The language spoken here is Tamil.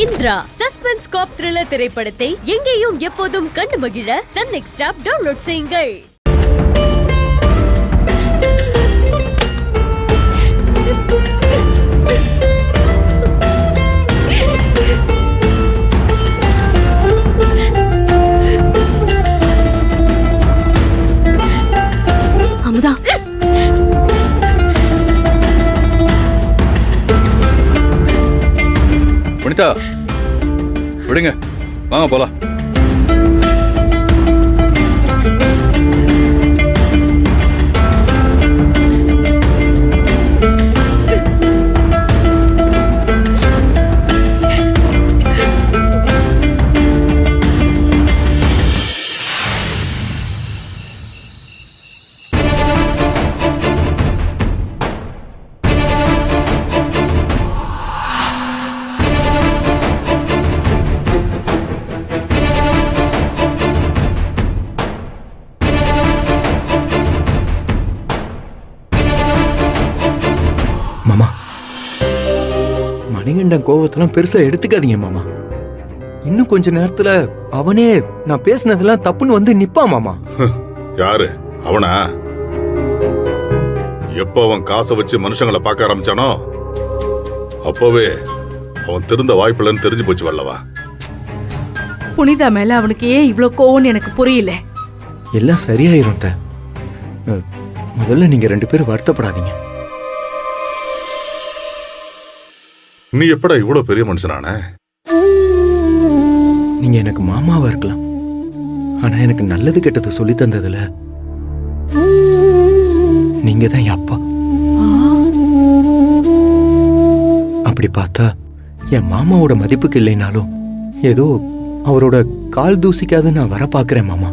இந்திரா சஸ்பென்ஸ் காப் த்ரில்லர் திரைப்படத்தை எங்கேயும் எப்போதும் கண்டு மகிழ சன் நெக்ஸ்ட் ஆப் டவுன்லோட் செய்யுங்கள். அமுதா, வனிதா விடுங்க, வாங்க போலாம். மாமா, மணிகண்டன் கோவத்தெல்லாம் பெருசா எடுத்துக்காதீங்க மாமா. இன்னும் கொஞ்ச நேரத்துல அவனே நான் பேசினதெல்லாம் தப்புன்னு வந்து நிப்பா மாமா. யாரு அவனா? எப்ப அவன் காசை வச்சு மனுஷங்களை பார்க்க ஆரம்பிச்சானோ அப்பவே அவன் திருந்த வாய்ப்பில்லைன்னு தெரிஞ்சு போச்சு வல்லவா. புனிதா மேல அவனுக்கு ஏன் இவ்ளோ கோவம்னு எனக்கு புரியல. எல்லாம் சரியாயிரும் அத்தை. முதல்ல நீங்க 2 பேரும் வருத்தப்படாதீங்க. நீ எப்படா இவ்வளவு பெரிய மனுஷனான? நீங்க எனக்கு மாமாவா இருக்கலாம், ஆனா எனக்கு நல்லது கெட்டது சொல்லி தந்ததுல நீங்க தான் என் அப்பா. அப்படி பார்த்தா என் மாமாவோட மதிப்புக்கு இல்லைனாலும் ஏதோ அவரோட கால் தூசிக்காது நான் வர பாக்குறேன் மாமா.